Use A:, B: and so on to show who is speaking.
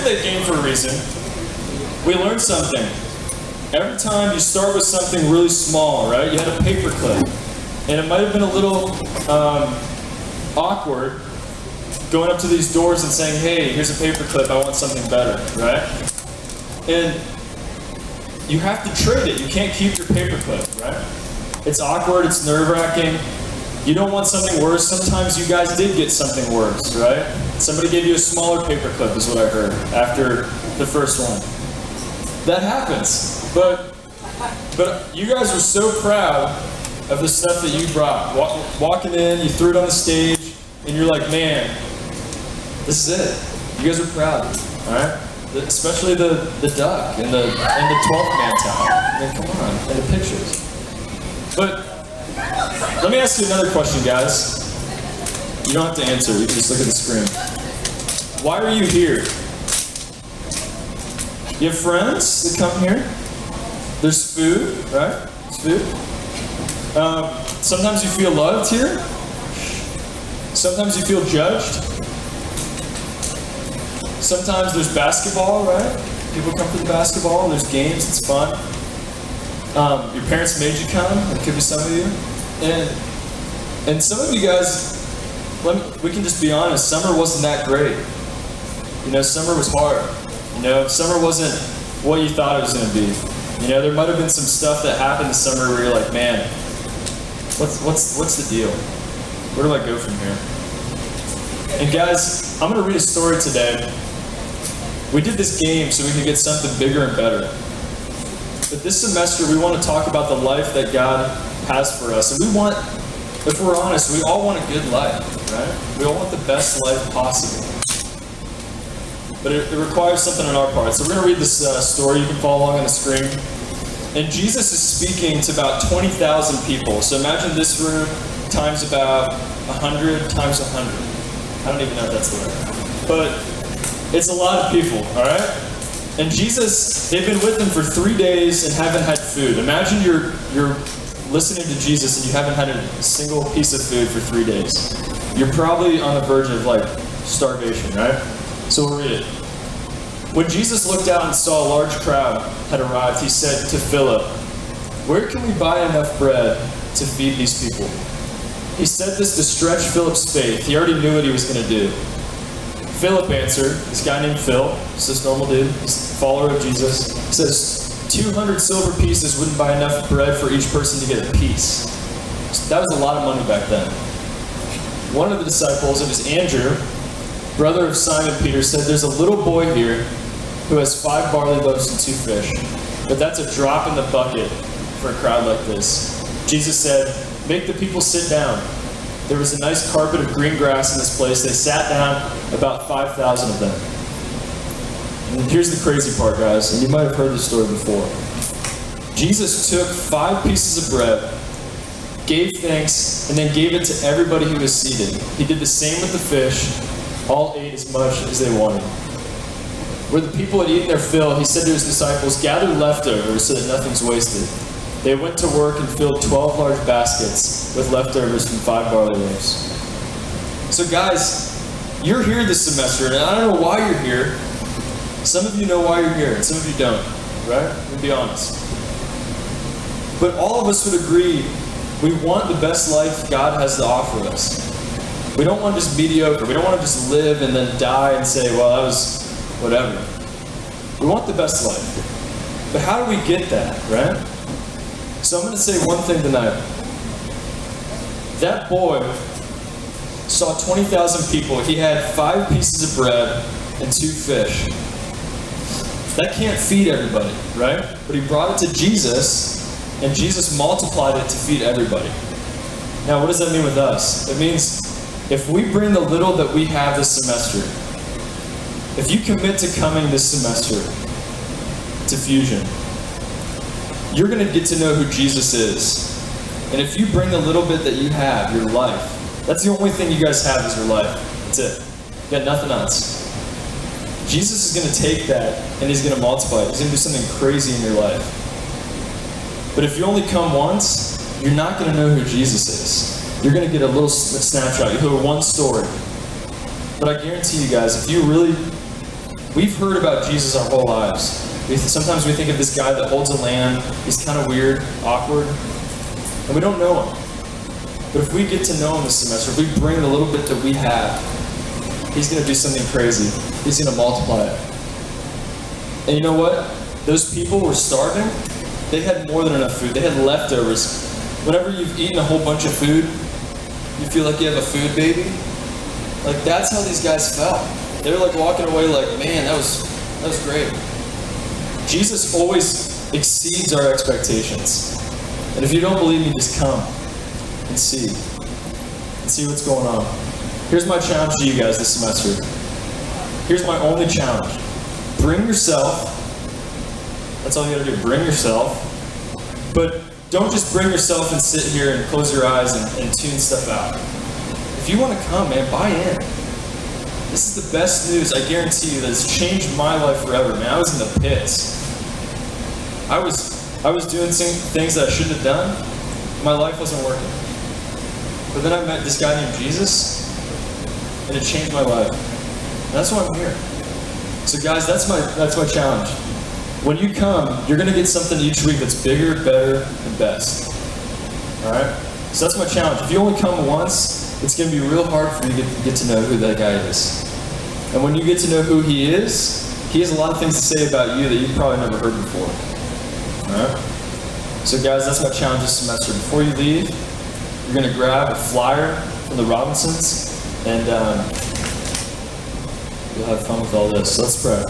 A: that game for a reason. We learned something. Every time you start with something really small, right? You had a paper clip. And it might have been a little awkward going up to these doors and saying, hey, here's a paper clip, I want something better, right? And you have to trade it. You can't keep your paper clip, right? It's awkward, it's nerve-wracking. You don't want something worse. Sometimes you guys did get something worse, right? Somebody gave you a smaller paper clip is what I heard after the first one. That happens. But you guys were so proud of the stuff that you brought. Walking in, you threw it on the stage, and you're like, man, this is it. You guys are proud, all right? Especially the duck and the 12th man towel. I mean, come on, and the pictures. But let me ask you another question, guys. You don't have to answer, you can just look at the screen. Why are you here? You have friends that come here? There's food, right? There's food. Sometimes you feel loved here. Sometimes you feel judged. Sometimes there's basketball, right? People come for the basketball, there's games, it's fun. Your parents made you come, it could be some of you. And some of you guys, we can just be honest, summer wasn't that great. You know, summer was hard. You know, summer wasn't what you thought it was going to be. You know, there might have been some stuff that happened this summer where you're like, man, what's the deal? Where do I go from here? And guys, I'm going to read a story today. We did this game so we could get something bigger and better. But this semester, we want to talk about the life that God has for us. And we want, if we're honest, we all want a good life, right? We all want the best life possible. But it requires something on our part. So we're going to read this story. You can follow along on the screen. And Jesus is speaking to about 20,000 people. So imagine this room times about 100 times 100. I don't even know if that's the right. But it's a lot of people, all right? And Jesus, they've been with him for 3 days and haven't had food. Imagine you're listening to Jesus and you haven't had a single piece of food for 3 days. You're probably on the verge of like starvation, right? So we'll read it. When Jesus looked out and saw a large crowd had arrived, he said to Philip, "Where can we buy enough bread to feed these people?" He said this to stretch Philip's faith. He already knew what he was going to do. Philip answered, this guy named Phil, he's this normal dude, he's a follower of Jesus, says, 200 silver pieces wouldn't buy enough bread for each person to get a piece. That was a lot of money back then. One of the disciples, it was Andrew, brother of Simon Peter, said, there's a little boy here who has 5 barley loaves and 2 fish, but that's a drop in the bucket for a crowd like this. Jesus said, make the people sit down. There was a nice carpet of green grass in this place. They sat down, about 5,000 of them. And here's the crazy part, guys, and you might have heard this story before. Jesus took 5 pieces of bread, gave thanks, and then gave it to everybody who was seated. He did the same with the fish. All ate as much as they wanted. Where the people had eaten their fill, he said to his disciples, gather leftovers so that nothing's wasted. They went to work and filled 12 large baskets with leftovers from 5 barley loaves. So guys, you're here this semester, and I don't know why you're here. Some of you know why you're here, and some of you don't, right? We'll be honest. But all of us would agree, we want the best life God has to offer us. We don't want just mediocre. We don't want to just live and then die and say, well, that was whatever. We want the best life. But how do we get that, right? So I'm going to say one thing tonight. That boy saw 20,000 people. He had 5 pieces of bread and 2 fish. That can't feed everybody, right? But he brought it to Jesus, and Jesus multiplied it to feed everybody. Now, what does that mean with us? It means if we bring the little that we have this semester, if you commit to coming this semester to Fusion, you're going to get to know who Jesus is. And if you bring the little bit that you have, your life, that's the only thing you guys have is your life. That's it. You got nothing else. Jesus is going to take that and he's going to multiply it. He's going to do something crazy in your life. But if you only come once, you're not going to know who Jesus is. You're going to get a little snapshot. You hear one story. But I guarantee you guys, if you really We've heard about Jesus our whole lives. Sometimes we think of this guy that holds a lamb. He's kind of weird, awkward, and we don't know him. But if we get to know him this semester, if we bring the little bit that we have, he's going to do something crazy. He's going to multiply it. And you know what? Those people were starving. They had more than enough food. They had leftovers. Whenever you've eaten a whole bunch of food, you feel like you have a food baby. Like, that's how these guys felt. They were like walking away like, man, that was great. Jesus always exceeds our expectations. And if you don't believe me, just come and see what's going on. Here's my challenge to you guys this semester. Here's my only challenge. Bring yourself. That's all you gotta do, bring yourself. But don't just bring yourself and sit here and close your eyes and tune stuff out. If you want to come, man, buy in. This is the best news, I guarantee you, that has changed my life forever, man. I was in the pits. I was doing things that I shouldn't have done. My life wasn't working. But then I met this guy named Jesus, and it changed my life. And that's why I'm here. So guys, that's my challenge. When you come, you're going to get something each week that's bigger, better, and best. Alright? So that's my challenge. If you only come once, it's going to be real hard for you to get to know who that guy is. And when you get to know who he has a lot of things to say about you that you've probably never heard before. Alright? So guys, that's my challenge this semester. Before you leave, you're going to grab a flyer from the Robinsons, and you'll have fun with all this. So let's pray.